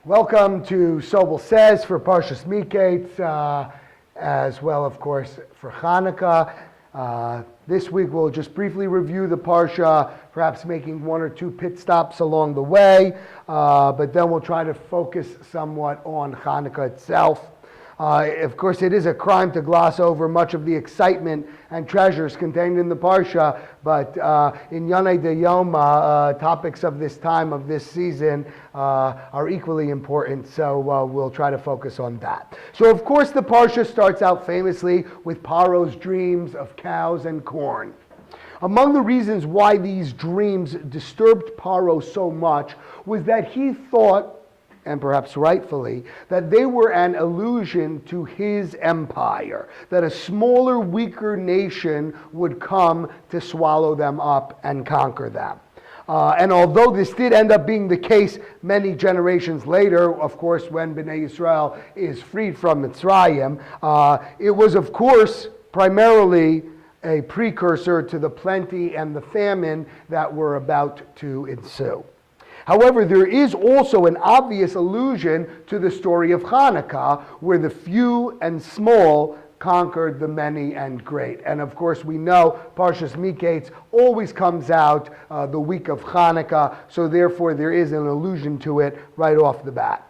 Welcome to Sobol Says for Parshas Mikeitz, as well, of course, for Chanukah. This week we'll just briefly review the Parsha, perhaps making one or two pit stops along the way, but then we'll try to focus somewhat on Chanukah itself. Of course, it is a crime to gloss over much of the excitement and treasures contained in the Parsha, but in Yanei de Yoma, topics of this time, of this season, are equally important, so we'll try to focus on that. So, of course, the Parsha starts out famously with Paro's dreams of cows and corn. Among the reasons why these dreams disturbed Paro so much was that he thought, and perhaps rightfully, that they were an allusion to his empire, that a smaller, weaker nation would come to swallow them up and conquer them. And although this did end up being the case many generations later, of course, when Bnei Yisrael is freed from Mitzrayim, it was, of course, primarily a precursor to the plenty and the famine that were about to ensue. However, there is also an obvious allusion to the story of Chanukah, where the few and small conquered the many and great. And of course, we know Parshas Mikeitz always comes out the week of Chanukah, so therefore there is an allusion to it right off the bat.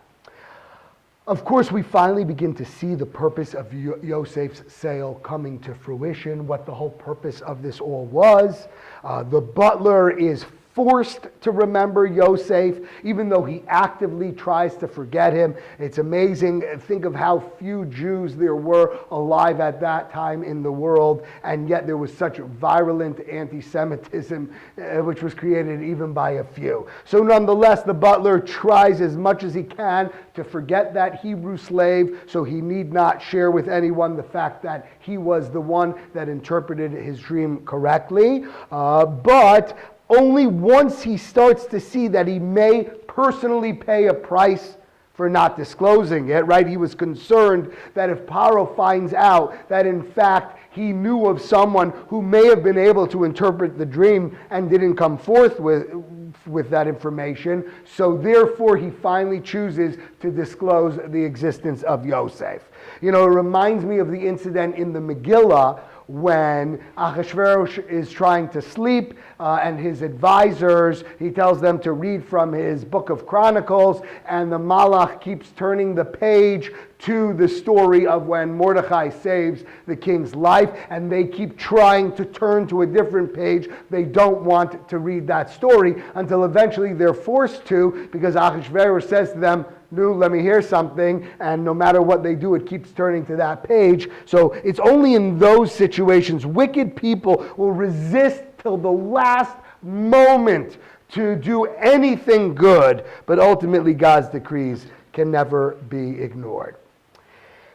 Of course, we finally begin to see the purpose of Yosef's sale coming to fruition, what the whole purpose of this all was. The butler is forced to remember Yosef, even though he actively tries to forget him. It's amazing. Think of how few Jews there were alive at that time in the world, and yet there was such virulent anti-Semitism, which was created even by a few. So nonetheless, the butler tries as much as he can to forget that Hebrew slave, so he need not share with anyone the fact that he was the one that interpreted his dream correctly. But only once he starts to see that he may personally pay a price for not disclosing it, right? He was concerned that if Paro finds out that in fact he knew of someone who may have been able to interpret the dream and didn't come forth with that information, so therefore he finally chooses to disclose the existence of Yosef. You know, it reminds me of the incident in the Megillah when Achashverosh is trying to sleep and his advisors, he tells them to read from his book of Chronicles, and the Malach keeps turning the page to the story of when Mordechai saves the king's life, and they keep trying to turn to a different page. They don't want to read that story until eventually they're forced to, because Achashverosh says to them, "No, let me hear something," and no matter what they do, it keeps turning to that page. So it's only in those situations wicked people will resist till the last moment to do anything good, but ultimately God's decrees can never be ignored.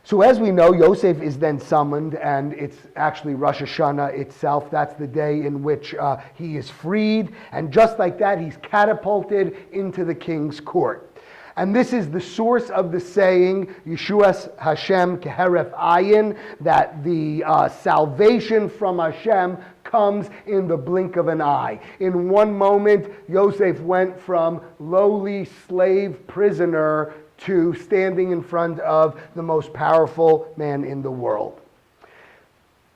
So as we know, Yosef is then summoned, and it's actually Rosh Hashanah itself. That's the day in which he is freed, and just like that, he's catapulted into the king's court. And this is the source of the saying, Yeshuas Hashem keheref ayin, that the salvation from Hashem comes in the blink of an eye. In one moment, Yosef went from lowly slave prisoner to standing in front of the most powerful man in the world.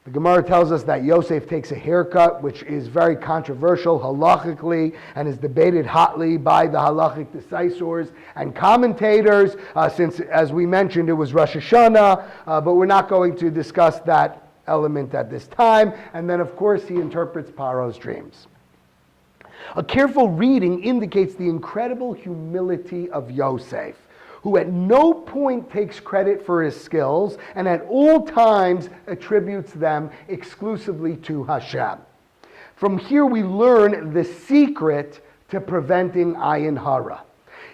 The Gemara tells us that Yosef takes a haircut, which is very controversial halachically and is debated hotly by the halachic decisors and commentators, since, as we mentioned, it was Rosh Hashanah, but we're not going to discuss that element at this time. And then, of course, he interprets Paro's dreams. A careful reading indicates the incredible humility of Yosef, who at no point takes credit for his skills and at all times attributes them exclusively to Hashem. From here we learn the secret to preventing ayin hara.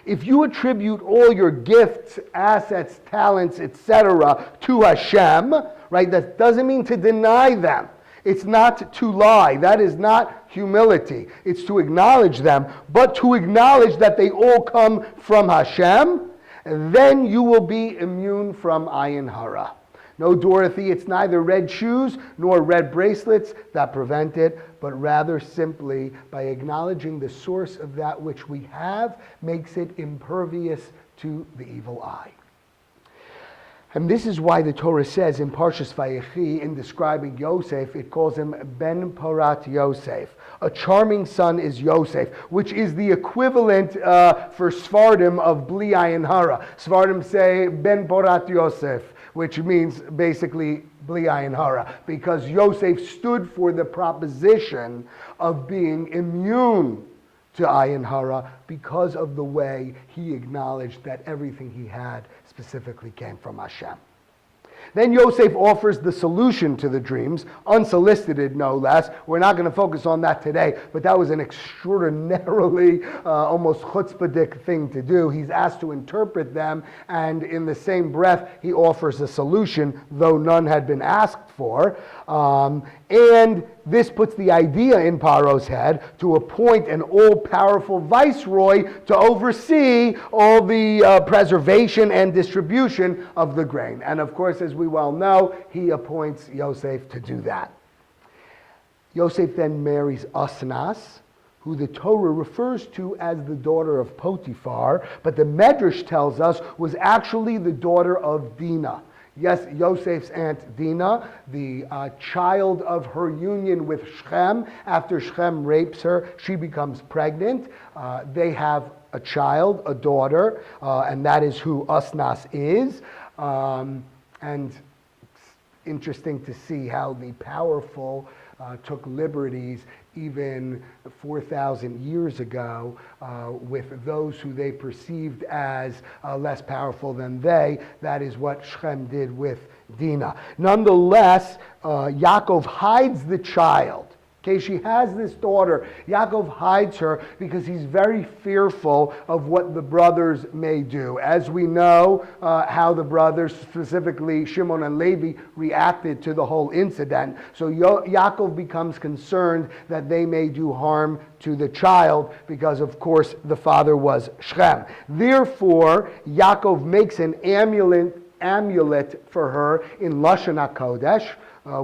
If you attribute all your gifts, assets, talents, etc. to Hashem, right, that doesn't mean to deny them. It's not to lie. That is not humility. It's to acknowledge them, but to acknowledge that they all come from Hashem, then you will be immune from ayin hara. No, Dorothy, it's neither red shoes nor red bracelets that prevent it, but rather simply by acknowledging the source of that which we have makes it impervious to the evil eye. And this is why the Torah says in Parshas Vayechi, in describing Yosef, it calls him Ben Porat Yosef. A charming son is Yosef, which is the equivalent for Sfardim of Bli Ayin Hara. Sfardim say Ben Porat Yosef, which means basically Bli Ayin Hara, because Yosef stood for the proposition of being immune to Ayin Hara because of the way he acknowledged that everything he had specifically came from Hashem. Then Yosef offers the solution to the dreams, unsolicited no less. We're not going to focus on that today, but that was an extraordinarily, almost chutzpahdik thing to do. He's asked to interpret them, and in the same breath, he offers a solution, though none had been asked for. And this puts the idea in Paro's head to appoint an all-powerful viceroy to oversee all the preservation and distribution of the grain. And of course, as we well know, he appoints Yosef to do that. Yosef then marries Asnas, who the Torah refers to as the daughter of Potiphar, but the Medrash tells us was actually the daughter of Dinah. Yes, Yosef's aunt Dinah, the child of her union with Shechem. After Shechem rapes her, she becomes pregnant. They have a child, a daughter, and that is who Asnas is. And it's interesting to see how the powerful took liberties even 4,000 years ago with those who they perceived as less powerful than they. That is what Shechem did with Dinah. Nonetheless, Yaakov hides the child. Okay, she has this daughter. Yaakov hides her because he's very fearful of what the brothers may do. As we know how the brothers, specifically Shimon and Levi, reacted to the whole incident. So Yaakov becomes concerned that they may do harm to the child because, of course, the father was Shechem. Therefore, Yaakov makes an amulet for her in Lashon HaKodesh,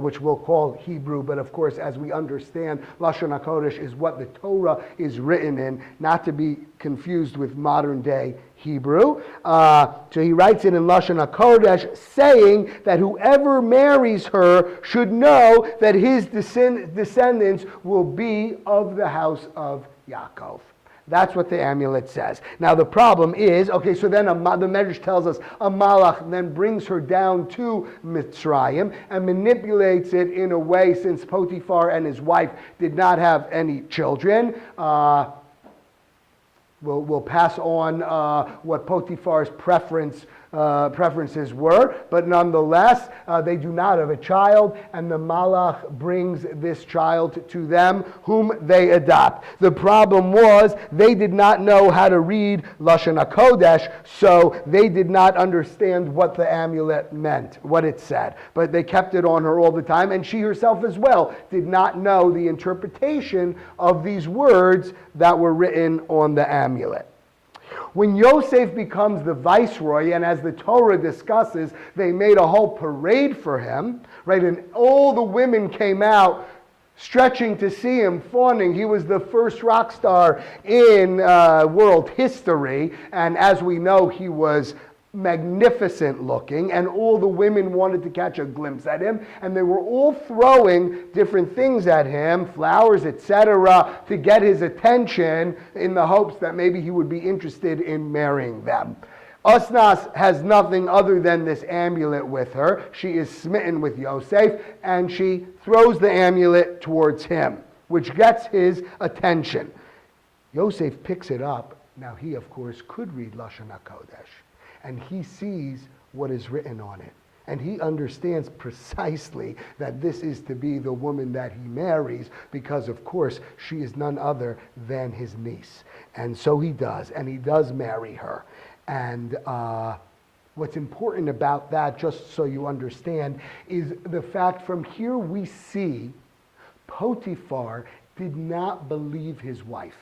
which we'll call Hebrew, but of course, as we understand, Lashon HaKodesh is what the Torah is written in, not to be confused with modern day Hebrew. So he writes it in Lashon HaKodesh, saying that whoever marries her should know that his descendants will be of the house of Yaakov. That's what the amulet says. Now the problem is, okay, so then the Medrash tells us a malach then brings her down to Mitzrayim and manipulates it in a way, since Potiphar and his wife did not have any children. We'll pass on what Potiphar's preferences were, but nonetheless, they do not have a child, and the malach brings this child to them, whom they adopt. The problem was they did not know how to read Lashon HaKodesh, so they did not understand what the amulet meant, what it said. But they kept it on her all the time, and she herself as well did not know the interpretation of these words that were written on the amulet. When Yosef becomes the viceroy, and as the Torah discusses, they made a whole parade for him, right? And all the women came out stretching to see him, fawning. He was the first rock star in world history, and as we know, he was magnificent looking, and all the women wanted to catch a glimpse at him, and they were all throwing different things at him, flowers, etc., to get his attention in the hopes that maybe he would be interested in marrying them. Asnas has nothing other than this amulet with her. She is smitten with Yosef, and she throws the amulet towards him, which gets his attention. Yosef picks it up. Now he, of course, could read Lashon HaKodesh, and he sees what is written on it. And he understands precisely that this is to be the woman that he marries, because, of course, she is none other than his niece. And so he does, and he does marry her. And what's important about that, just so you understand, is the fact from here we see Potiphar did not believe his wife.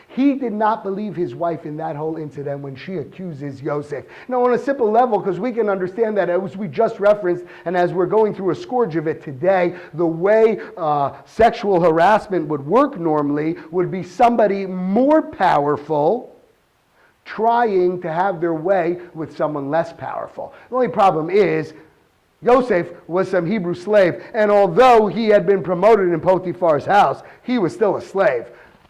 He did not believe his wife in that whole incident when she accuses Yosef. Now, on a simple level, because we can understand that as we just referenced, and as we're going through a scourge of it today, the way sexual harassment would work normally would be somebody more powerful trying to have their way with someone less powerful. The only problem is Yosef was some Hebrew slave, and although he had been promoted in Potiphar's house, he was still a slave.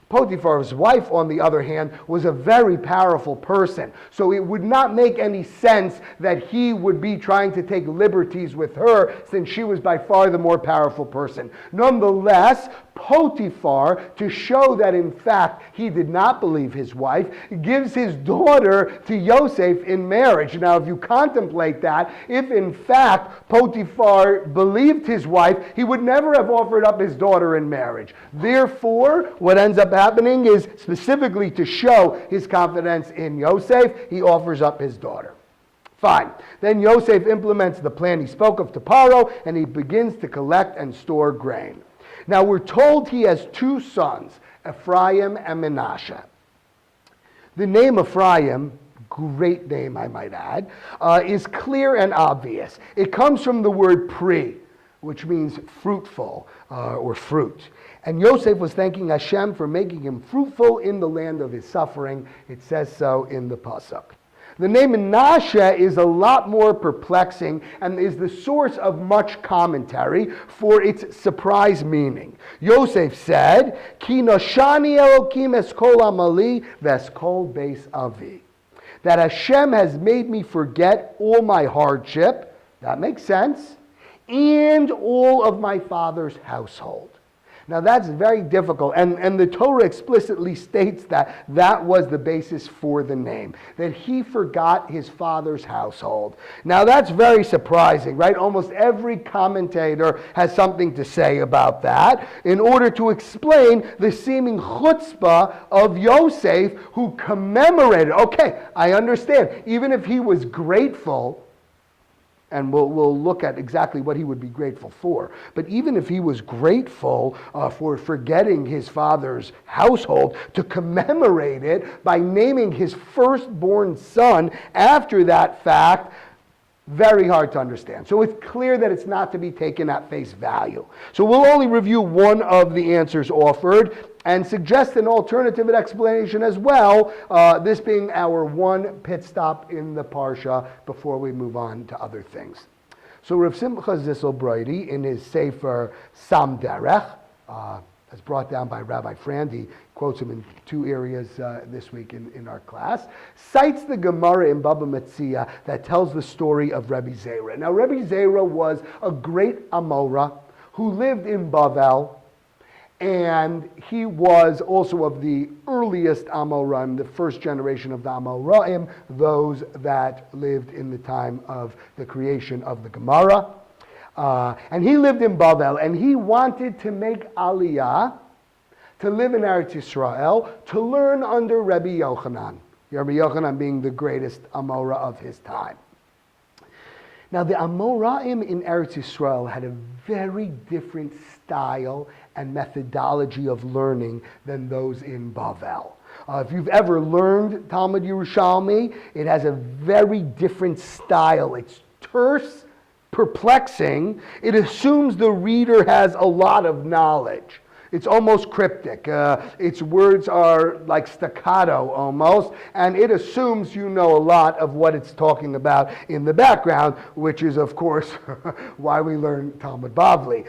Potiphar's wife, on the other hand, was a very powerful person. So it would not make any sense that he would be trying to take liberties with her, since she was by far the more powerful person. Nonetheless, Potiphar, to show that in fact he did not believe his wife, gives his daughter to Yosef in marriage. Now, if you contemplate that, if in fact Potiphar believed his wife, he would never have offered up his daughter in marriage. Therefore, what ends up happening is, specifically to show his confidence in Yosef, he offers up his daughter. Fine. Then Yosef implements the plan he spoke of to Paro, and he begins to collect and store grain. Now we're told he has two sons, Ephraim and Menashe. The name Ephraim, great name I might add, is clear and obvious. It comes from the word pri, which means fruitful or fruit. And Yosef was thanking Hashem for making him fruitful in the land of his suffering. It says so in the Pasuk. The name Menashe is a lot more perplexing and is the source of much commentary for its surprise meaning. Yosef said, Ki noshani Elokim eskol amali veskol beis avi. That Hashem has made me forget all my hardship, that makes sense, and all of my father's household. Now that's very difficult, and the Torah explicitly states that that was the basis for the name, that he forgot his father's household. Now that's very surprising, right? Almost every commentator has something to say about that in order to explain the seeming chutzpah of Yosef, who commemorated, okay, I understand, even if he was grateful, and we'll look at exactly what he would be grateful for. But even if he was grateful for forgetting his father's household, to commemorate it by naming his firstborn son after that fact, very hard to understand. So it's clear that it's not to be taken at face value. So we'll only review one of the answers offered and suggest an alternative explanation as well, this being our one pit stop in the Parsha before we move on to other things. So Rav Simcha Zissel Broidi, in his Sefer Sam Derech, as brought down by Rabbi Frandy, quotes him in two areas this week in our class, cites the Gemara in Baba Metzia that tells the story of Rebbe Zera. Now, Rebbe Zera was a great Amora who lived in Bavel, and he was also of the earliest Amoraim, the first generation of the Amoraim, those that lived in the time of the creation of the Gemara. And he lived in Bavel, and he wanted to make Aliyah, to live in Eretz Yisrael, to learn under Rebbe Yochanan. Rebbe Yochanan being the greatest Amora of his time. Now, the Amoraim in Eretz Yisrael had a very different style and methodology of learning than those in Bavel. If you've ever learned Talmud Yerushalmi, it has a very different style. It's terse, perplexing. It assumes the reader has a lot of knowledge. It's almost cryptic. Its words are like staccato almost, and it assumes you know a lot of what it's talking about in the background, which is, of course, why we learn Talmud Bavli.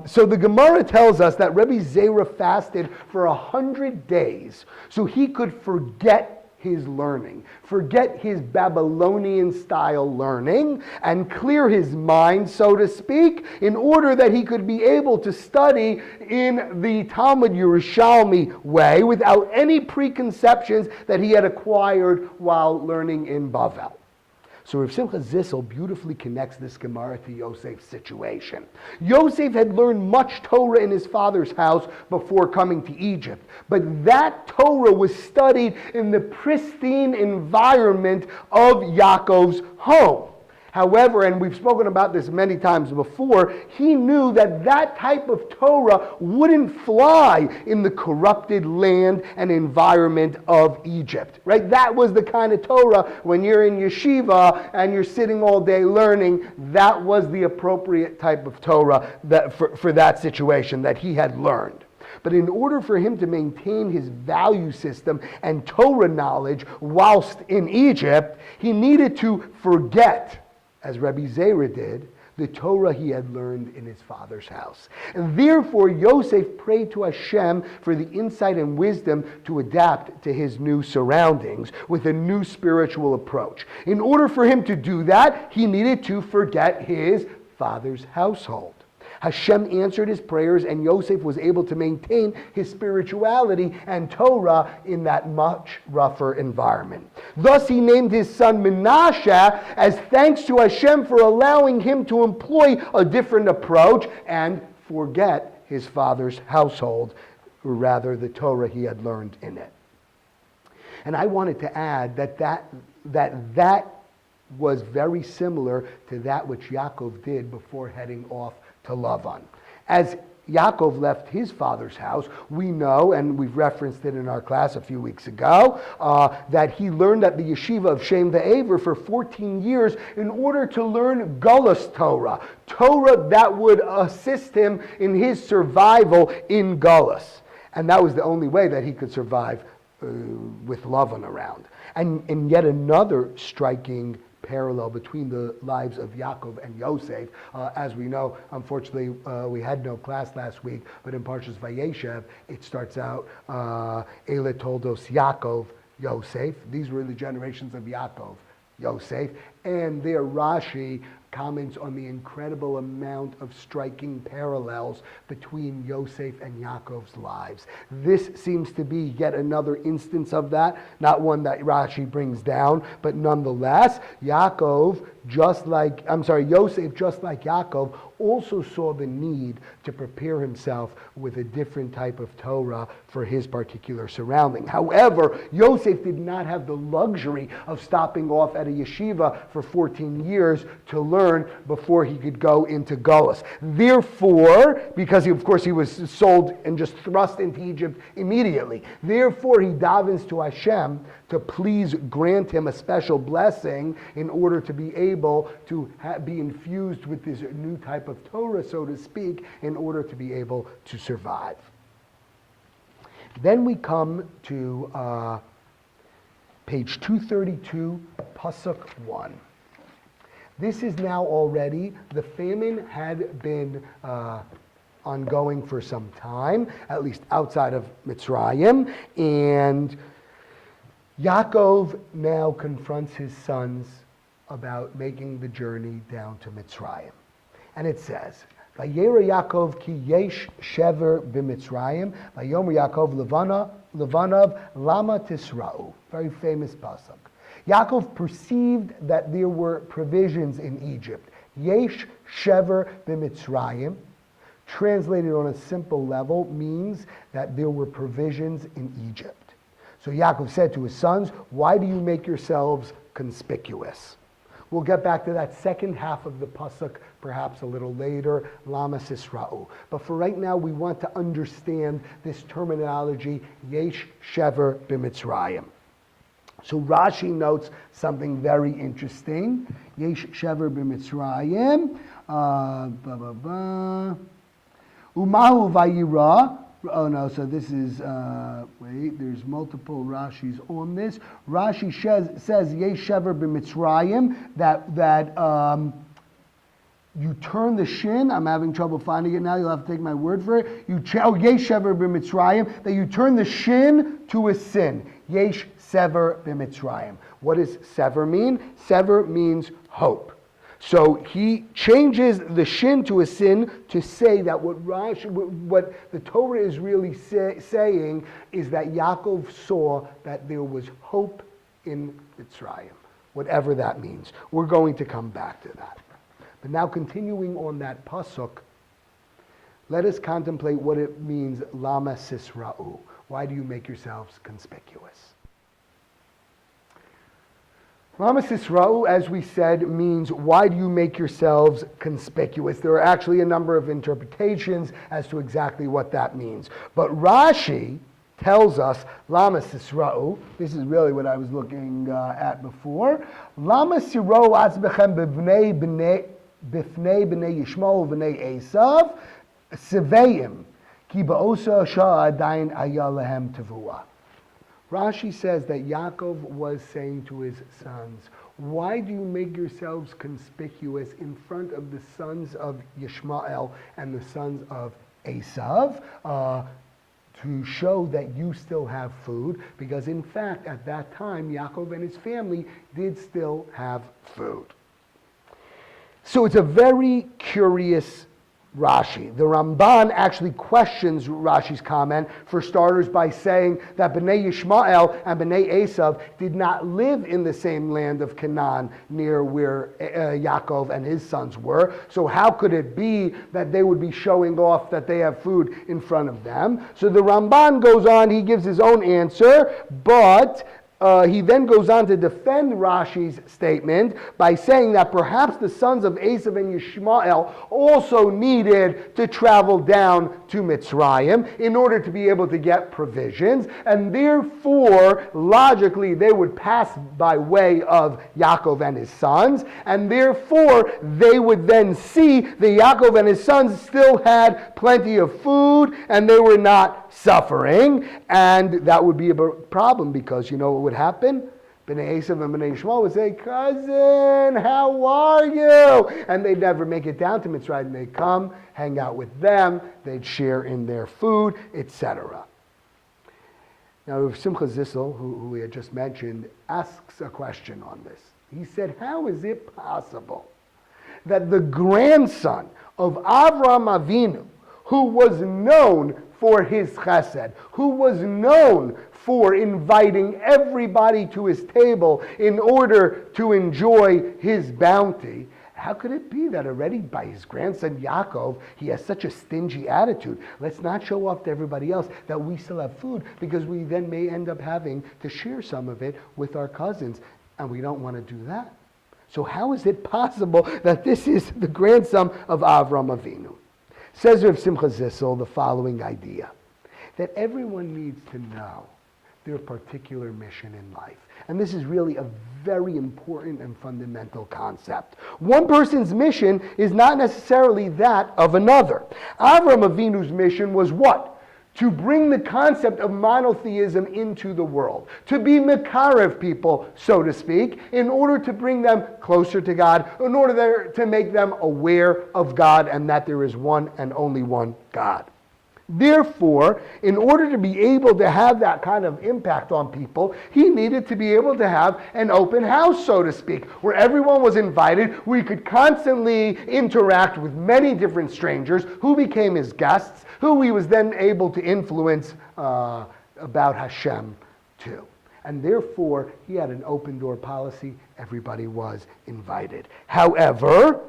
So the Gemara tells us that Rebbe Zera fasted for 100 days so he could forget his learning, forget his Babylonian-style learning, and clear his mind, so to speak, in order that he could be able to study in the Talmud Yerushalmi way without any preconceptions that he had acquired while learning in Bavel. So Rav Simcha Zissel beautifully connects this Gemara to Yosef's situation. Yosef had learned much Torah in his father's house before coming to Egypt, but that Torah was studied in the pristine environment of Yaakov's home. However, and we've spoken about this many times before, he knew that that type of Torah wouldn't fly in the corrupted land and environment of Egypt, right? That was the kind of Torah, when you're in yeshiva and you're sitting all day learning, that was the appropriate type of Torah that for that situation that he had learned. But in order for him to maintain his value system and Torah knowledge whilst in Egypt, he needed to forget, as Rabbi Zera did, the Torah he had learned in his father's house. And therefore, Yosef prayed to Hashem for the insight and wisdom to adapt to his new surroundings with a new spiritual approach. In order for him to do that, he needed to forget his father's household. Hashem answered his prayers, and Yosef was able to maintain his spirituality and Torah in that much rougher environment. Thus he named his son Menashe as thanks to Hashem for allowing him to employ a different approach and forget his father's household, or rather the Torah he had learned in it. And I wanted to add that was very similar to that which Yaakov did before heading off to Lavan. As Yaakov left his father's house, we know, and we've referenced it in our class a few weeks ago, that he learned at the yeshiva of Shem Ve'aver for 14 years in order to learn Gullus Torah, Torah that would assist him in his survival in Gullus. And that was the only way that he could survive with Lavan around. And yet another striking parallel between the lives of Yaakov and Yosef. As we know, unfortunately, we had no class last week, but in Parshas Vayeshev, it starts out, Ele Toldos Yaakov, Yosef. These were the generations of Yaakov, Yosef. And there Rashi comments on the incredible amount of striking parallels between Yosef and Yaakov's lives. This seems to be yet another instance of that, not one that Rashi brings down, but nonetheless, Yosef, just like Yaakov, also saw the need to prepare himself with a different type of Torah for his particular surrounding. However, Yosef did not have the luxury of stopping off at a yeshiva for 14 years to learn before he could go into Gullus. Therefore, because he was sold and just thrust into Egypt immediately, therefore he davens to Hashem to please grant him a special blessing in order to be able to be infused with this new type of Torah, so to speak, in order to be able to survive. Then we come to page 232, Pasuk 1. This is now already, the famine had been ongoing for some time, at least outside of Mitzrayim, and Yaakov now confronts his sons about making the journey down to Mitzrayim. And it says, Vayera Yaakov ki yesh shever b'Mitzrayim, Vayomer Yaakov levanav lama tisra'u. Very famous pasuk. Yaakov perceived that there were provisions in Egypt. Yesh shever b'Mitzrayim, translated on a simple level, means that there were provisions in Egypt. So Yaakov said to his sons, why do you make yourselves conspicuous? We'll get back to that second half of the pasuk perhaps a little later, Lama Sisra'u. But for right now, we want to understand this terminology, Yesh Shever b'Mitzrayim. So Rashi notes something very interesting. Yesh Shever b'Mitzrayim. Umahu Vayira. Oh no, so this is, there's multiple Rashis on this. Rashi says, Yesh Shever b'Mitzrayim, that you turn the shin. I'm having trouble finding it now. You'll have to take my word for it. Yesh Shever b'Mitzrayim, that you turn the shin to a sin. Yesh Sever b'Mitzrayim. What does sever mean? Sever means hope. So he changes the shin to a sin to say that what the Torah is really saying is that Yaakov saw that there was hope in Mitzrayim, whatever that means. We're going to come back to that. But now continuing on that pasuk, let us contemplate what it means, Lama Sisra'u. Why do you make yourselves conspicuous? Lama Sisra'u, as we said, means why do you make yourselves conspicuous? There are actually a number of interpretations as to exactly what that means. But Rashi tells us, Lama Sisra'u, this is really what I was looking at before. Lama Sira'u atzbechem b'fnei b'nei Yishmael b'nei Esav, Seveim, Ki ba'osa sha'a adayin aya lehem tevua. Rashi says that Yaakov was saying to his sons, why do you make yourselves conspicuous in front of the sons of Yishmael and the sons of Esav to show that you still have food? Because in fact, at that time, Yaakov and his family did still have food. So it's a very curious Rashi. The Ramban actually questions Rashi's comment, for starters, by saying that Bnei Yishmael and Bnei Esav did not live in the same land of Canaan near where Yaakov and his sons were. So how could it be that they would be showing off that they have food in front of them? So the Ramban goes on, he gives his own answer, but he then goes on to defend Rashi's statement by saying that perhaps the sons of Esav and Yishmael also needed to travel down to Mitzrayim in order to be able to get provisions, and therefore, logically, they would pass by way of Yaakov and his sons, and therefore, they would then see that Yaakov and his sons still had plenty of food, and they were not suffering, and that would be a problem because you know what would happen? Bnei Esav and Bnei Yishmael would say, cousin, how are you? And they'd never make it down to Mitzrayim. They'd come, hang out with them, they'd share in their food, etc. Now, Simcha Zissel, who we had just mentioned, asks a question on this. He said, how is it possible that the grandson of Avraham Avinu, who was known for his chesed, who was known for inviting everybody to his table in order to enjoy his bounty, how could it be that already by his grandson Yaakov, he has such a stingy attitude? Let's not show off to everybody else that we still have food, because we then may end up having to share some of it with our cousins, and we don't want to do that. So how is it possible that this is the grandson of Avram Avinu? Says Rav Simcha Zissel the following idea, that everyone needs to know their particular mission in life. And this is really a very important and fundamental concept. One person's mission is not necessarily that of another. Avram Avinu's mission was what? To bring the concept of monotheism into the world. To be Mekarev people, so to speak, in order to bring them closer to God, in order to make them aware of God and that there is one and only one God. Therefore, in order to be able to have that kind of impact on people, he needed to be able to have an open house, so to speak, where everyone was invited, where he could constantly interact with many different strangers who became his guests, who he was then able to influence about Hashem too. And therefore, he had an open door policy. Everybody was invited. However,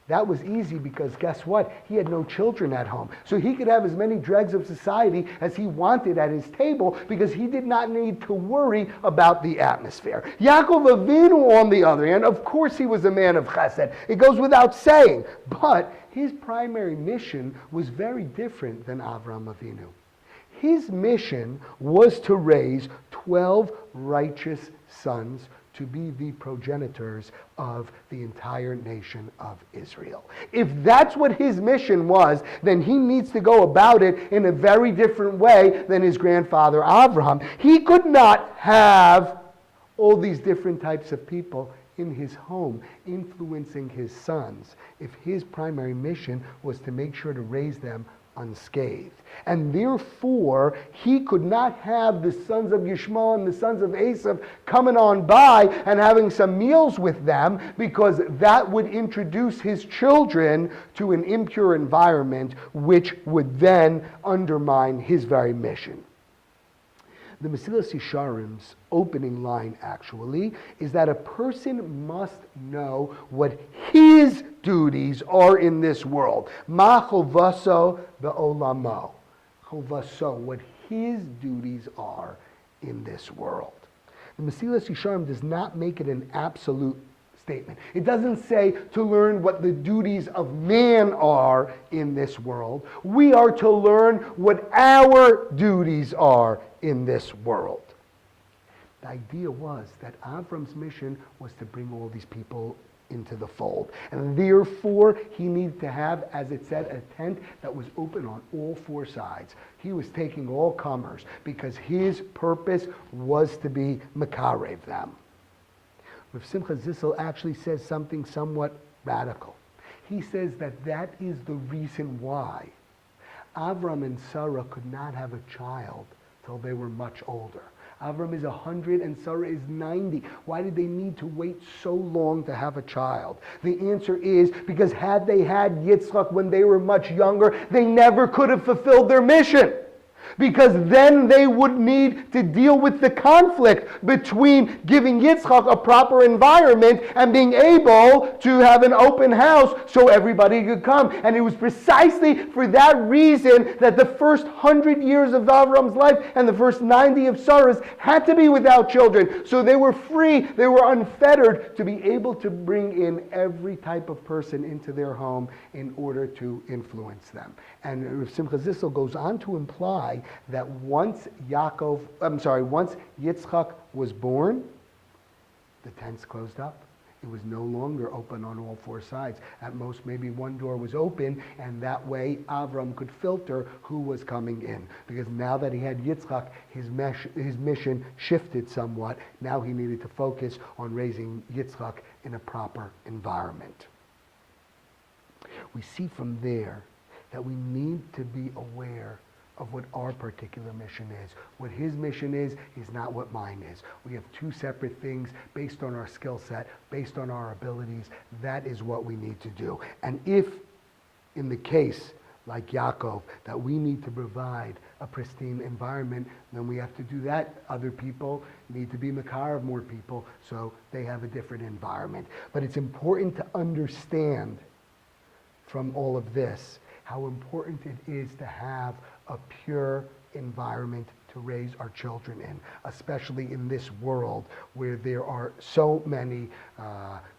that was easy because guess what? He had no children at home. So he could have as many dregs of society as he wanted at his table because he did not need to worry about the atmosphere. Yaakov Avinu, on the other hand, of course he was a man of chesed. It goes without saying. But his primary mission was very different than Avraham Avinu. His mission was to raise 12 righteous sons to be the progenitors of the entire nation of Israel. If that's what his mission was, then he needs to go about it in a very different way than his grandfather Abraham. He could not have all these different types of people in his home influencing his sons if his primary mission was to make sure to raise them unscathed. And therefore, he could not have the sons of Yishmael and the sons of Esav coming on by and having some meals with them, because that would introduce his children to an impure environment, which would then undermine his very mission. The Mesilas Yesharim's opening line, actually, is that a person must know what his duties are in this world. Ma chovaso be'olamo. Chovaso, what his duties are in this world. The Mesilas Yesharim does not make it an absolute statement. It doesn't say to learn what the duties of man are in this world. We are to learn what our duties are in this world. The idea was that Avram's mission was to bring all these people into the fold. And therefore, he needed to have, as it said, a tent that was open on all four sides. He was taking all comers because his purpose was to be makarev them. Rav Simcha Zissel actually says something somewhat radical. He says that is the reason why Avram and Sarah could not have a child till they were much older. Avram is 100 and Sarah is 90. Why did they need to wait so long to have a child? The answer is because had they had Yitzchak when they were much younger, they never could have fulfilled their mission. Because then they would need to deal with the conflict between giving Yitzchak a proper environment and being able to have an open house so everybody could come. And it was precisely for that reason that the first 100 years of Avram's life and the first 90 of Sarah's had to be without children. So they were free, they were unfettered to be able to bring in every type of person into their home in order to influence them. And Rav Simcha Zissel goes on to imply that once Yitzchak was born, the tents closed up. It was no longer open on all four sides. At most, maybe one door was open, and that way Avram could filter who was coming in. Because now that he had Yitzchak, his mission shifted somewhat. Now he needed to focus on raising Yitzchak in a proper environment. We see from there that we need to be aware of what our particular mission is. What his mission is not what mine is. We have two separate things based on our skill set, based on our abilities. That is what we need to do. And if, in the case like Yaakov, that we need to provide a pristine environment, then we have to do that. Other people need to be makar of more people, so they have a different environment. But it's important to understand from all of this how important it is to have a pure environment to raise our children in, especially in this world where there are so many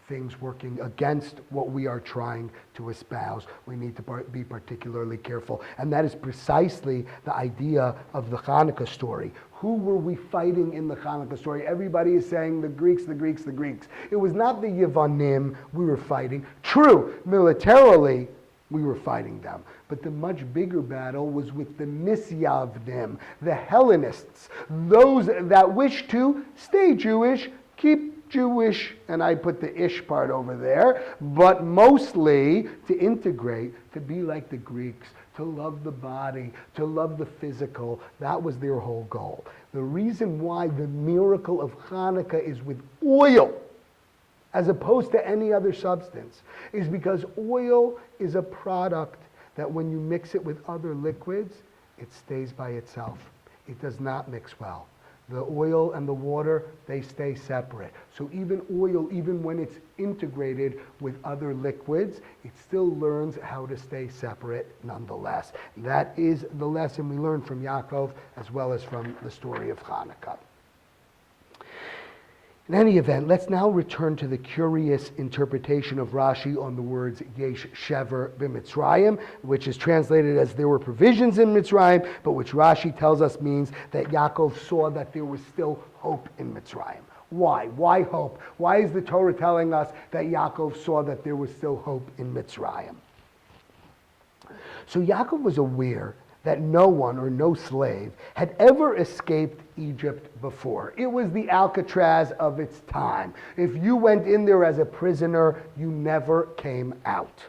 things working against what we are trying to espouse. We need to be particularly careful. And that is precisely the idea of the Chanukah story. Who were we fighting in the Chanukah story? Everybody is saying the Greeks, the Greeks, the Greeks. It was not the Yevanim we were fighting. True, militarily, we were fighting them. But the much bigger battle was with the Misyavnim, the Hellenists, those that wish to stay Jewish, keep Jewish, and I put the ish part over there, but mostly to integrate, to be like the Greeks, to love the body, to love the physical. That was their whole goal. The reason why the miracle of Chanukah is with oil, as opposed to any other substance, is because oil is a product that when you mix it with other liquids, it stays by itself. It does not mix well. The oil and the water, they stay separate. So even oil, even when it's integrated with other liquids, it still learns how to stay separate nonetheless. That is the lesson we learn from Yaakov as well as from the story of Chanukah. In any event, let's now return to the curious interpretation of Rashi on the words Yesh Shever b'Mitzrayim, which is translated as there were provisions in Mitzrayim, but which Rashi tells us means that Yaakov saw that there was still hope in Mitzrayim. Why? Why hope? Why is the Torah telling us that Yaakov saw that there was still hope in Mitzrayim? So Yaakov was aware that no one or no slave had ever escaped Egypt before. It was the Alcatraz of its time. If you went in there as a prisoner, you never came out.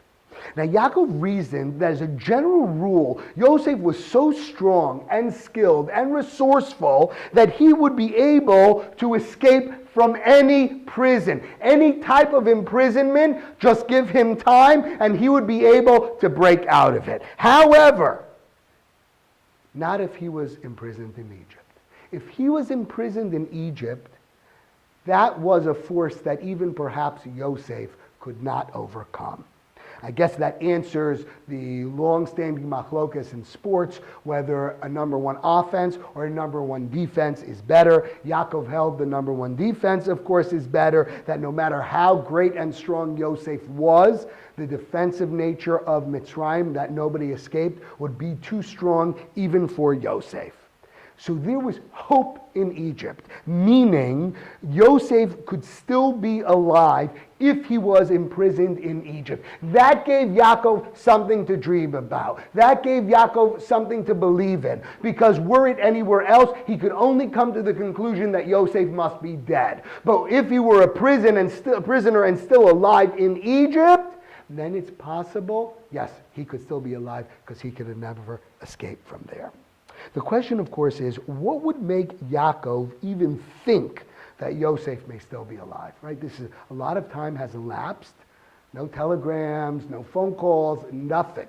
Now Yaakov reasoned that as a general rule, Yosef was so strong and skilled and resourceful that he would be able to escape from any prison. Any type of imprisonment, just give him time and he would be able to break out of it. However, not if he was imprisoned in Egypt. If he was imprisoned in Egypt, that was a force that even perhaps Yosef could not overcome. I guess that answers the long-standing machlokas in sports, whether a number one offense or a number one defense is better. Yaakov held the number one defense, of course, is better, that no matter how great and strong Yosef was, the defensive nature of Mitzrayim, that nobody escaped, would be too strong even for Yosef. So there was hope in Egypt, meaning Yosef could still be alive if he was imprisoned in Egypt. That gave Yaakov something to dream about. That gave Yaakov something to believe in. Because were it anywhere else, he could only come to the conclusion that Yosef must be dead. But if he were a prisoner and still alive in Egypt, then it's possible, yes, he could still be alive because he could have never escaped from there. The question, of course, is what would make Yaakov even think that Yosef may still be alive, right? This is a lot of time has elapsed, no telegrams, no phone calls, nothing.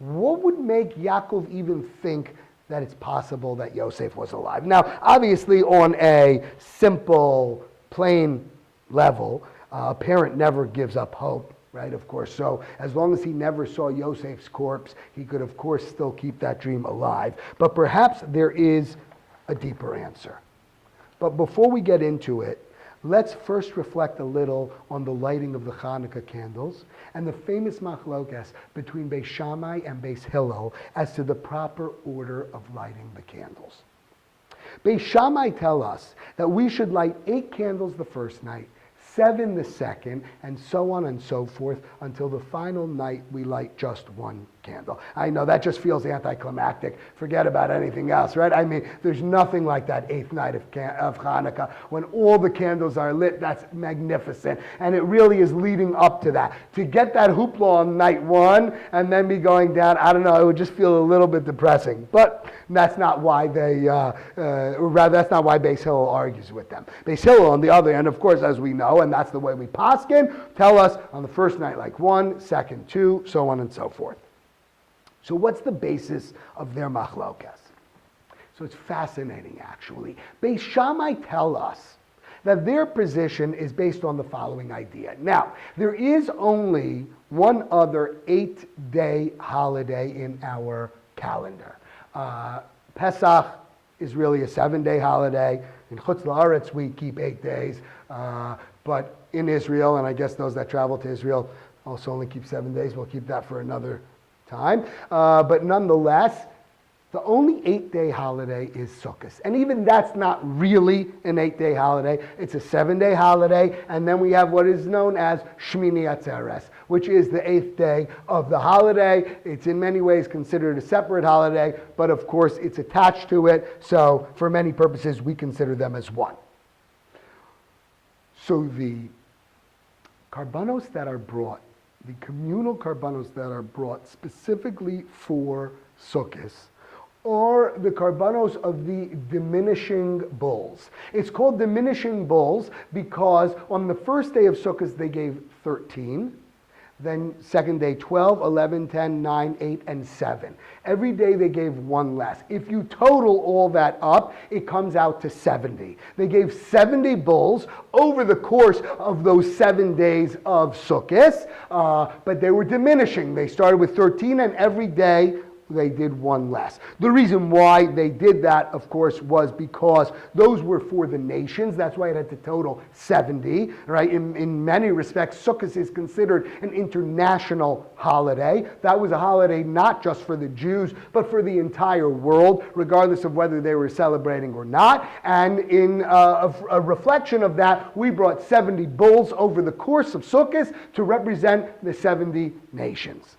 What would make Yaakov even think that it's possible that Yosef was alive? Now, obviously, on a simple, plain level, a parent never gives up hope, right? Of course. So as long as he never saw Yosef's corpse, he could, of course, still keep that dream alive. But perhaps there is a deeper answer. But before we get into it, let's first reflect a little on the lighting of the Chanukah candles and the famous machlokas between Beis Shammai and Beis Hillel as to the proper order of lighting the candles. Beis Shammai tell us that we should light 8 candles the first night, 7 the second, and so on and so forth until the final night we light just 1 candle. I know that just feels anticlimactic. Forget about anything else, right? I mean, there's nothing like that 8th night of Chanukah when all the candles are lit. That's magnificent. And it really is leading up to that. To get that hoopla on night 1 and then be going down, I don't know, it would just feel a little bit depressing. But that's not why that's not why Beis Hillel argues with them. Beis Hillel, on the other hand, of course, as we know, and that's the way we paskin, tell us on the first night like 1, second 2, so on and so forth. So what's the basis of their machlokas? So it's fascinating, actually. Beis Shammai tell us that their position is based on the following idea. Now, there is only one other 8-day holiday in our calendar. Pesach is really a 7-day holiday. In Chutz La'aretz, we keep 8 days. But in Israel, and I guess those that travel to Israel also only keep 7 days. We'll keep that for another time. But nonetheless, the only 8-day holiday is Sukkot. And even that's not really an 8-day holiday. It's a 7-day holiday. And then we have what is known as Shmini Atzeres, which is the 8th day of the holiday. It's in many ways considered a separate holiday, but of course it's attached to it. So for many purposes, we consider them as one. So the karbanos that are brought, the communal karbanos that are brought specifically for Sukkot, are the karbanos of the diminishing bulls. It's called diminishing bulls because on the first day of Sukkot they gave 13, then second day 12, 11, 10, 9, 8, and 7. Every day they gave 1 less. If you total all that up, it comes out to 70. They gave 70 bulls over the course of those 7 days of Sukkot, but they were diminishing. They started with 13, and every day they did 1 less. The reason why they did that, of course, was because those were for the nations. That's why it had to total 70, right? In many respects, Sukkot is considered an international holiday. That was a holiday not just for the Jews, but for the entire world, regardless of whether they were celebrating or not. And in a reflection of that, we brought 70 bulls over the course of Sukkot to represent the 70 nations.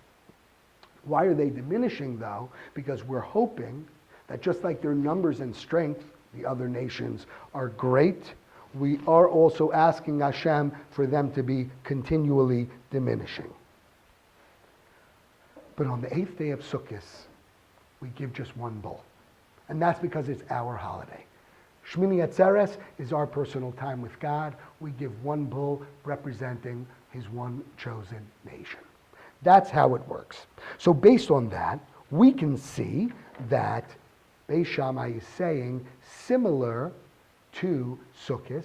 Why are they diminishing, though? Because we're hoping that just like their numbers and strength, the other nations are great, we are also asking Hashem for them to be continually diminishing. But on the 8th day of Sukkot, we give just 1 bull. And that's because it's our holiday. Shmini Atzeres is our personal time with God. We give 1 bull representing his one chosen nation. That's how it works. So based on that, we can see that Beis Shammai is saying, similar to Sukkot,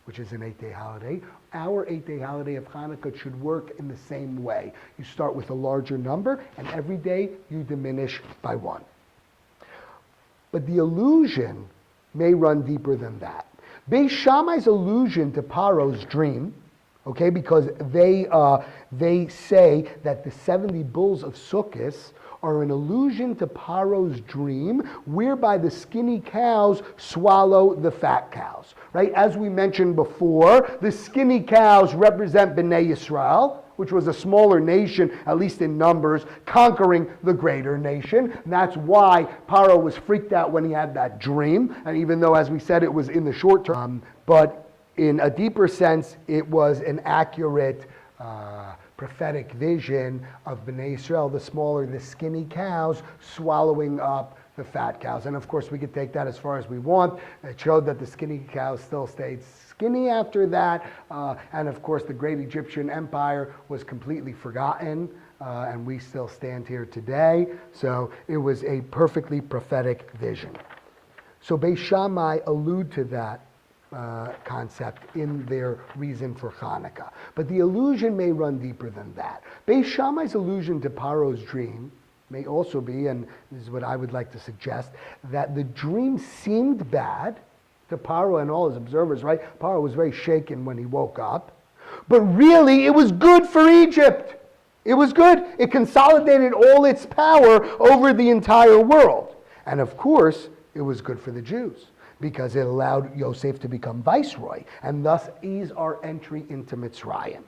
which is an 8-day holiday, our 8-day holiday of Chanukah should work in the same way. You start with a larger number, and every day you diminish by 1. But the allusion may run deeper than that. Beis Shammai's allusion to Paro's dream, okay, because they say that the 70 bulls of Sukkot are an allusion to Paro's dream, whereby the skinny cows swallow the fat cows. Right? As we mentioned before, the skinny cows represent Bnei Yisrael, which was a smaller nation, at least in numbers, conquering the greater nation. And that's why Paro was freaked out when he had that dream. And even though, as we said, it was in the short term, but in a deeper sense, it was an accurate prophetic vision of Bnei Israel, the smaller, the skinny cows, swallowing up the fat cows. And of course, we could take that as far as we want. It showed that the skinny cows still stayed skinny after that. And of course, the great Egyptian empire was completely forgotten. And we still stand here today. So it was a perfectly prophetic vision. So Beis Shammai allude to that concept in their reason for Chanukah. But the allusion may run deeper than that. Beis Shammai's allusion to Paro's dream may also be, and this is what I would like to suggest, that the dream seemed bad to Paro and all his observers, right? Paro was very shaken when he woke up. But really, it was good for Egypt. It was good. It consolidated all its power over the entire world. And of course, it was good for the Jews, because it allowed Yosef to become viceroy, and thus ease our entry into Mitzrayim.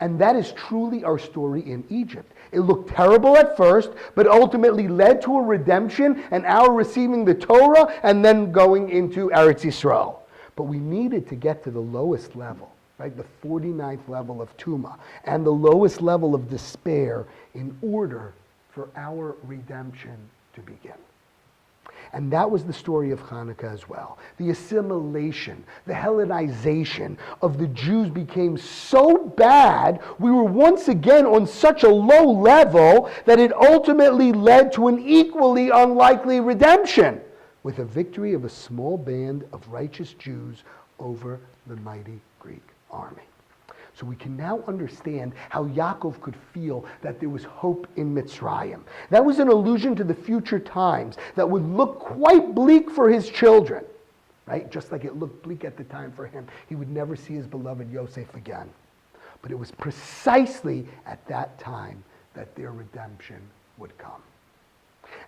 And that is truly our story in Egypt. It looked terrible at first, but ultimately led to a redemption and our receiving the Torah and then going into Eretz Yisrael. But we needed to get to the lowest level, right? The 49th level of Tumah and the lowest level of despair in order for our redemption to begin. And that was the story of Chanukah as well. The assimilation, the Hellenization of the Jews became so bad, we were once again on such a low level that it ultimately led to an equally unlikely redemption, with a victory of a small band of righteous Jews over the mighty Greek army. So we can now understand how Yaakov could feel that there was hope in Mitzrayim. That was an allusion to the future times that would look quite bleak for his children, right? Just like it looked bleak at the time for him. He would never see his beloved Yosef again. But it was precisely at that time that their redemption would come.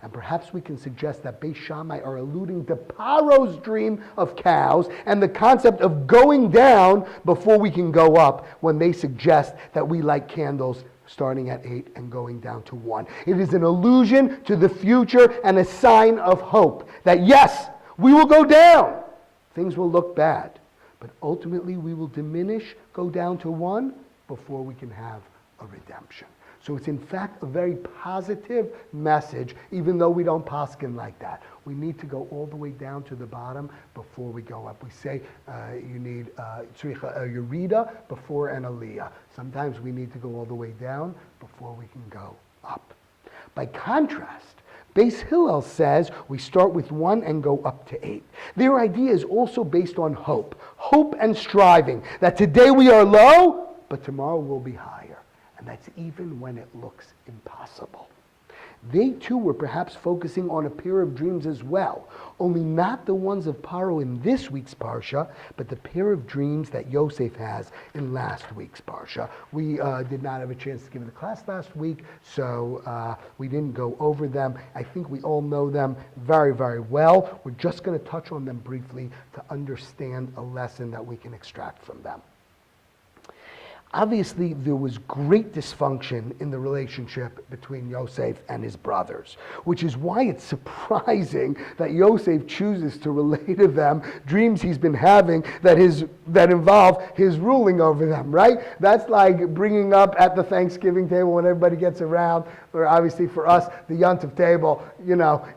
And perhaps we can suggest that Beis Shammai are alluding to Paro's dream of cows and the concept of going down before we can go up, when they suggest that we light candles starting at 8 and going down to 1. It is an allusion to the future and a sign of hope that yes, we will go down. Things will look bad, but ultimately we will diminish, go down to 1 before we can have a redemption. So it's in fact a very positive message, even though we don't paskin like that. We need to go all the way down to the bottom before we go up. We say you need a Yerida before an Aliyah. Sometimes we need to go all the way down before we can go up. By contrast, Beis Hillel says we start with 1 and go up to 8. Their idea is also based on hope and striving, that today we are low, but tomorrow we'll be higher. And that's even when it looks impossible. They too were perhaps focusing on a pair of dreams as well, only not the ones of Paro in this week's Parsha, but the pair of dreams that Yosef has in last week's Parsha. We did not have a chance to give the class last week, so we didn't go over them. I think we all know them very, very well. We're just going to touch on them briefly to understand a lesson that we can extract from them. Obviously, there was great dysfunction in the relationship between Yosef and his brothers, which is why it's surprising that Yosef chooses to relay to them dreams he's been having that involve his ruling over them, right? That's like bringing up at the Thanksgiving table when everybody gets around, or obviously for us, the Yontif table,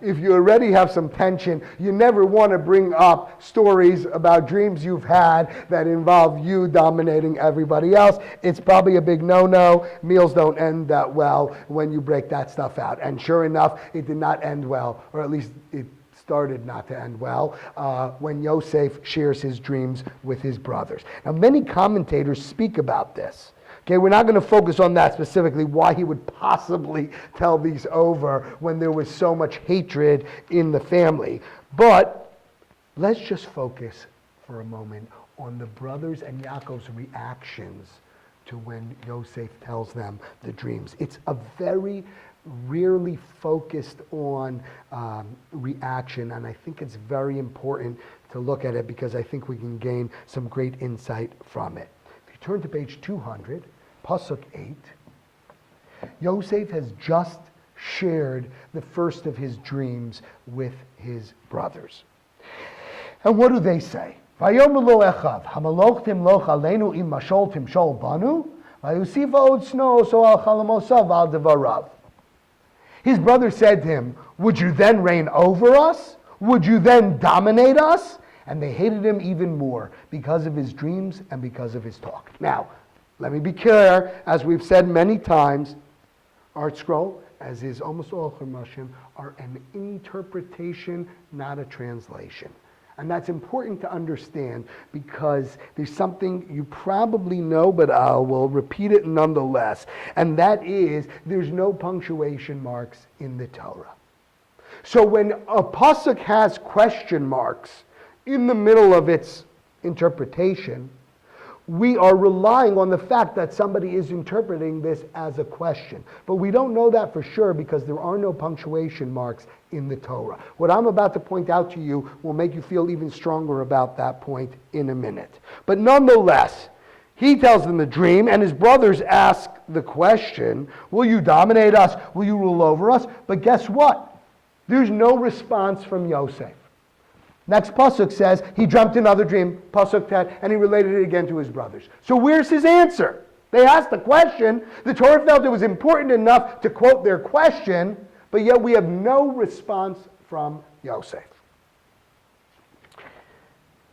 if you already have some tension, you never want to bring up stories about dreams you've had that involve you dominating everybody else. It's probably a big no-no. Meals don't end that well when you break that stuff out. And sure enough, it did not end well, or at least it started not to end well, when Yosef shares his dreams with his brothers. Now, many commentators speak about this. Okay, we're not going to focus on that specifically, why he would possibly tell these over when there was so much hatred in the family. But let's just focus for a moment on the brothers and Yaakov's reactions to when Yosef tells them the dreams. It's a very rarely focused on reaction, and I think it's very important to look at it because I think we can gain some great insight from it. If you turn to page 200, Pasuk 8, Yosef has just shared the first of his dreams with his brothers. And what do they say? Vayomer lo echav, hamaloch timloch aleinu im mashol timshol banu, vayusifa od sno so al chalamosav al devarav. His brother said to him, would you then reign over us? Would you then dominate us? And they hated him even more because of his dreams and because of his talk. Now, let me be clear, as we've said many times, Art Scroll, as is almost all Chumashim, are an interpretation, not a translation. And that's important to understand because there's something you probably know, but I will repeat it nonetheless. And that is, there's no punctuation marks in the Torah. So when a pasuk has question marks in the middle of its interpretation, we are relying on the fact that somebody is interpreting this as a question. But we don't know that for sure because there are no punctuation marks in the Torah. What I'm about to point out to you will make you feel even stronger about that point in a minute. But nonetheless, he tells them the dream, and his brothers ask the question, will you dominate us? Will you rule over us? But guess what? There's no response from Yosef. Next pasuk says he dreamt another dream, pasuk 10, and he related it again to his brothers. So where's his answer? They asked the question. The Torah felt it was important enough to quote their question, but yet we have no response from Yosef.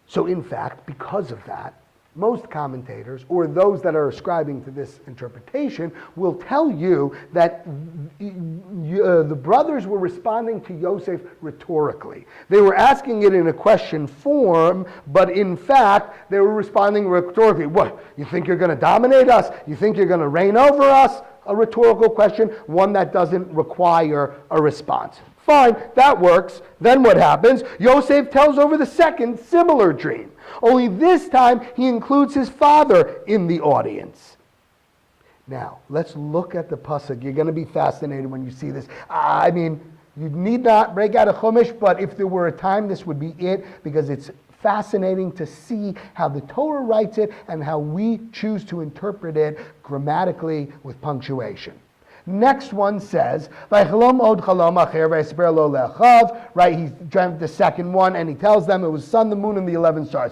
So in fact, because of that, most commentators, or those that are ascribing to this interpretation, will tell you that the brothers were responding to Yosef rhetorically. They were asking it in a question form, but in fact, they were responding rhetorically. What, you think you're going to dominate us? You think you're going to reign over us? A rhetorical question, one that doesn't require a response. Fine, that works. Then what happens? Yosef tells over the second similar dream. Only this time he includes his father in the audience. Now, let's look at the pasuk. You're going to be fascinated when you see this. I mean, you need not break out a chumash, but if there were a time, this would be it, because it's fascinating to see how the Torah writes it and how we choose to interpret it grammatically with punctuation. Next one says, right, he dreamt the second one, and he tells them it was sun, the moon, and the 11 stars.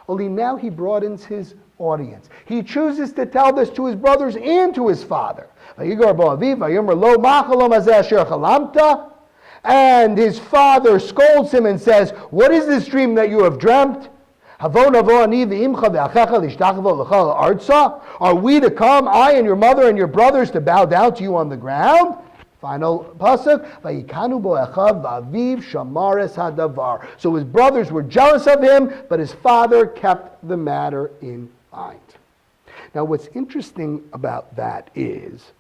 Only now he broadens his audience. He chooses to tell this to his brothers and to his father. And his father scolds him and says, what is this dream that you have dreamt? Are we to come, I and your mother and your brothers, to bow down to you on the ground? Final pasuk. So his brothers were jealous of him, but his father kept the matter in mind. Now what's interesting about that is,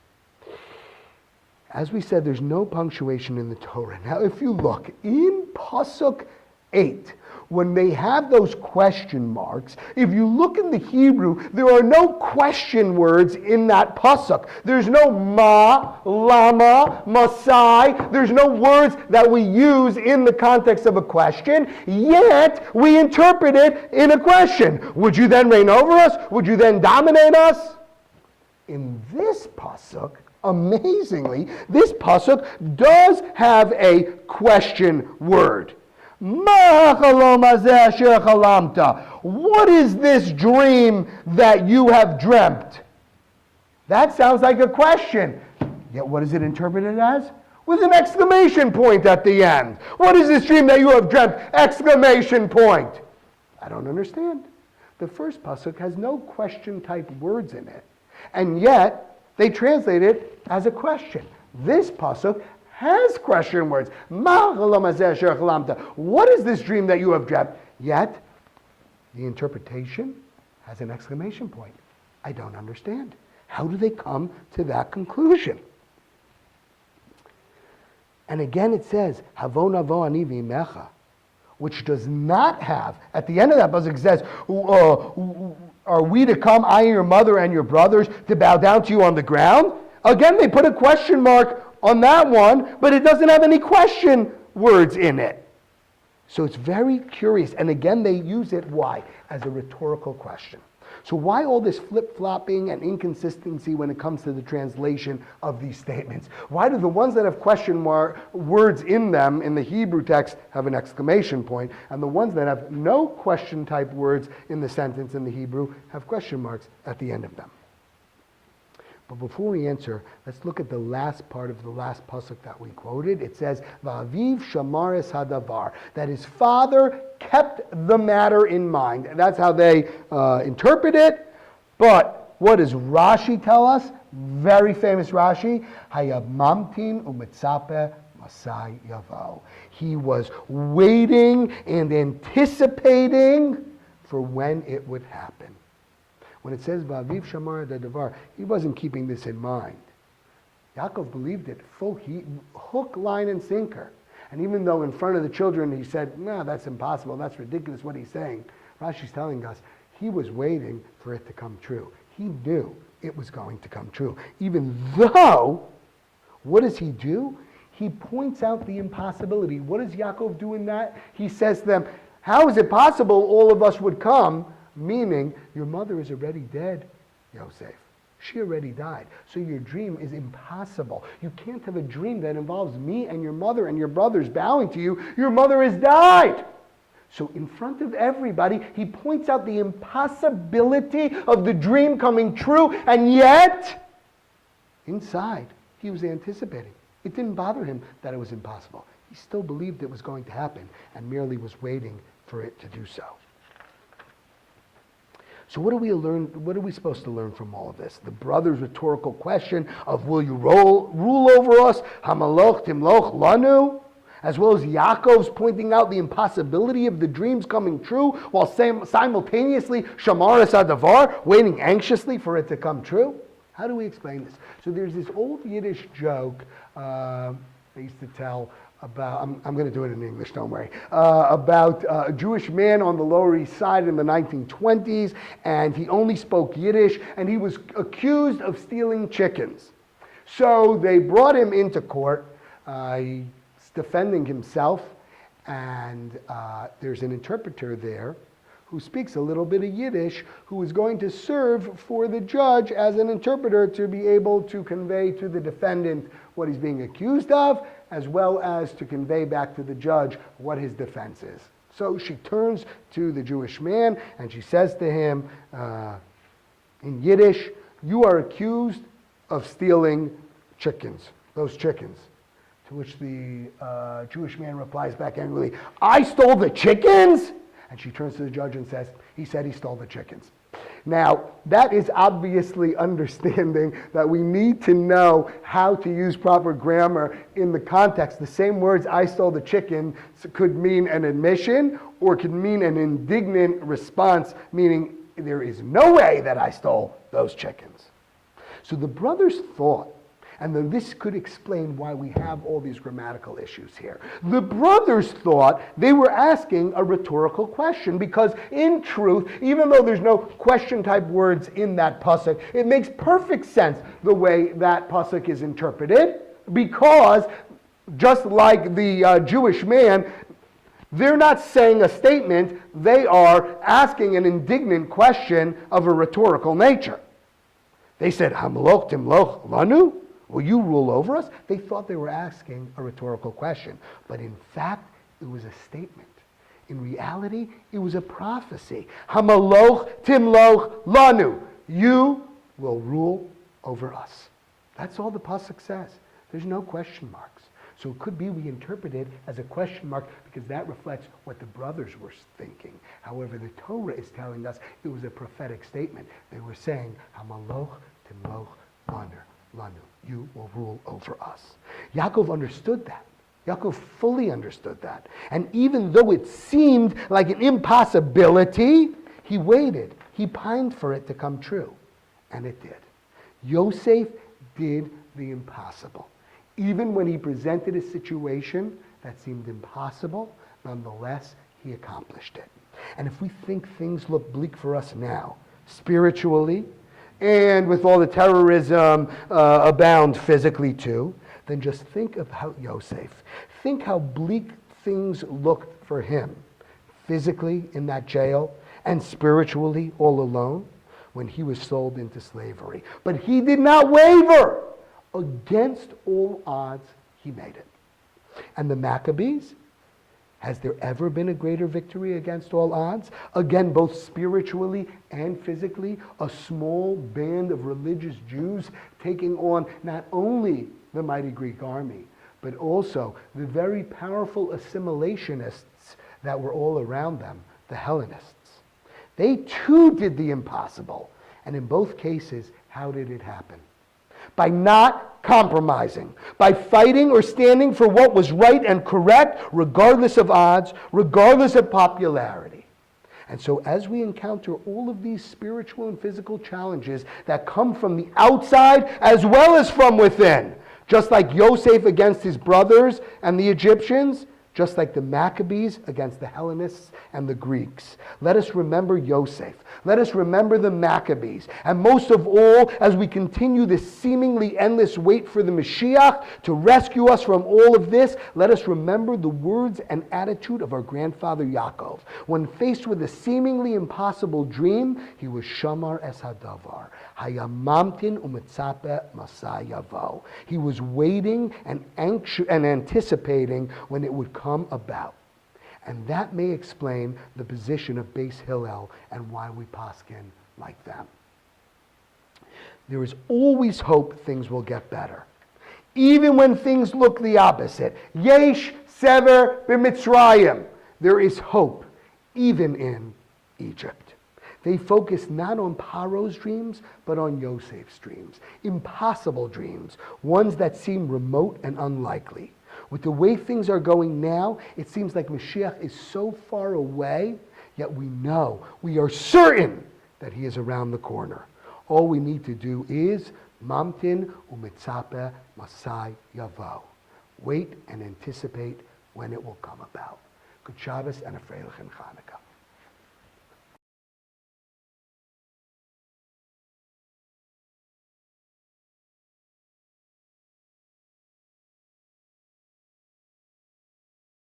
as we said, there's no punctuation in the Torah. Now if you look in pasuk 8, when they have those question marks, if you look in the Hebrew, there are no question words in that pasuk. There's no ma, lama, masai. There's no words that we use in the context of a question, yet we interpret it in a question. Would you then reign over us? Would you then dominate us? In this pasuk, amazingly, this pasuk does have a question word. What is this dream that you have dreamt? That sounds like a question. Yet what is it interpreted as? With an exclamation point at the end. What is this dream that you have dreamt? Exclamation point. I don't understand. The first pasuk has no question type words in it. And yet they translate it as a question. This pasuk has question words. What is this dream that you have dreamt? Yet, the interpretation has an exclamation point. I don't understand. How do they come to that conclusion? And again it says, Havon avo ani v'imecha, which does not have, at the end of that pasuk it says, are we to come, I and your mother and your brothers, to bow down to you on the ground? Again, they put a question mark on that one, but it doesn't have any question words in it. So it's very curious. And again, they use it, why? As a rhetorical question. So why all this flip-flopping and inconsistency when it comes to the translation of these statements? Why do the ones that have question words in them in the Hebrew text have an exclamation point, and the ones that have no question type words in the sentence in the Hebrew have question marks at the end of them? But before we answer, let's look at the last part of the last pasuk that we quoted. It says, "Va'aviv shamaris hadavar," that his father kept the matter in mind. And that's how they interpret it. But what does Rashi tell us? Very famous Rashi. Hayav mamtin umitzape masai yavo. He was waiting and anticipating for when it would happen. When it says, Va'aviv shamar Dvar, he wasn't keeping this in mind. Yaakov believed it full hook, line, and sinker. And even though in front of the children he said, no, that's impossible, that's ridiculous what he's saying, Rashi's telling us he was waiting for it to come true. He knew it was going to come true. Even though, what does he do? He points out the impossibility. What does Yaakov do in that? He says to them, how is it possible all of us would come? Meaning, your mother is already dead, Yosef. She already died. So your dream is impossible. You can't have a dream that involves me and your mother and your brothers bowing to you. Your mother has died. So in front of everybody, he points out the impossibility of the dream coming true, and yet, inside, he was anticipating. It didn't bother him that it was impossible. He still believed it was going to happen and merely was waiting for it to do so. So what do we learn? What are we supposed to learn from all of this? The brothers' rhetorical question of, will you rule over us? Hamaloch timloch lanu? As well as Yaakov's pointing out the impossibility of the dreams coming true, while simultaneously Shamaris Adavar, waiting anxiously for it to come true. How do we explain this? So there's this old Yiddish joke I used to tell about, I'm going to do it in English, don't worry, about a Jewish man on the Lower East Side in the 1920s, and he only spoke Yiddish, and he was accused of stealing chickens. So they brought him into court. He's defending himself, and there's an interpreter there who speaks a little bit of Yiddish, who is going to serve for the judge as an interpreter to be able to convey to the defendant what he's being accused of, as well as to convey back to the judge what his defense is. So she turns to the Jewish man and she says to him in Yiddish, you are accused of stealing chickens, those chickens. To which the Jewish man replies back angrily, I stole the chickens? And she turns to the judge and says, he said he stole the chickens. Now, that is obviously understanding that we need to know how to use proper grammar in the context. The same words, I stole the chicken, could mean an admission or could mean an indignant response, meaning there is no way that I stole those chickens. So the brothers thought, and then this could explain why we have all these grammatical issues here. The brothers thought they were asking a rhetorical question because in truth, even though there's no question type words in that pasuk, it makes perfect sense the way that pasuk is interpreted, because just like the Jewish man, they're not saying a statement, they are asking an indignant question of a rhetorical nature. They said, Hamloch timloch lanu? Will you rule over us? They thought they were asking a rhetorical question. But in fact, it was a statement. In reality, it was a prophecy. Hamaloch timloch lanu. You will rule over us. That's all the pasuk says. There's no question marks. So it could be we interpret it as a question mark because that reflects what the brothers were thinking. However, the Torah is telling us it was a prophetic statement. They were saying, Hamaloch timloch lanu. You will rule over us. Yaakov understood that. Yaakov fully understood that. And even though it seemed like an impossibility, he waited. He pined for it to come true. And it did. Yosef did the impossible. Even when he presented a situation that seemed impossible, nonetheless, he accomplished it. And if we think things look bleak for us now, spiritually, and with all the terrorism abound physically too, then just think about Yosef. Think how bleak things looked for him, physically in that jail and spiritually all alone when he was sold into slavery. But he did not waver. Against all odds, he made it. And the Maccabees, has there ever been a greater victory against all odds? Again, both spiritually and physically, a small band of religious Jews taking on not only the mighty Greek army, but also the very powerful assimilationists that were all around them, the Hellenists. They too did the impossible. And in both cases, how did it happen? By not compromising, by fighting or standing for what was right and correct, regardless of odds, regardless of popularity. And so as we encounter all of these spiritual and physical challenges that come from the outside as well as from within, just like Yosef against his brothers and the Egyptians, just like the Maccabees against the Hellenists and the Greeks. Let us remember Yosef. Let us remember the Maccabees. And most of all, as we continue this seemingly endless wait for the Mashiach to rescue us from all of this, let us remember the words and attitude of our grandfather Yaakov. When faced with a seemingly impossible dream, he was Shamar es hadavar. Hayamamtin umetzape masai yavo. He was waiting and anxious and anticipating when it would come about. And that may explain the position of Beis Hillel and why we paskin like them. There is always hope things will get better. Even when things look the opposite. Yesh sever b'Mitzrayim. There is hope, even in Egypt. They focus not on Paro's dreams, but on Yosef's dreams. Impossible dreams, ones that seem remote and unlikely. With the way things are going now, it seems like Mashiach is so far away, yet we know, we are certain that he is around the corner. All we need to do is mamtin umetzape masai yavo. Wait and anticipate when it will come about. Good Shabbos and a Freilichen Chanukah.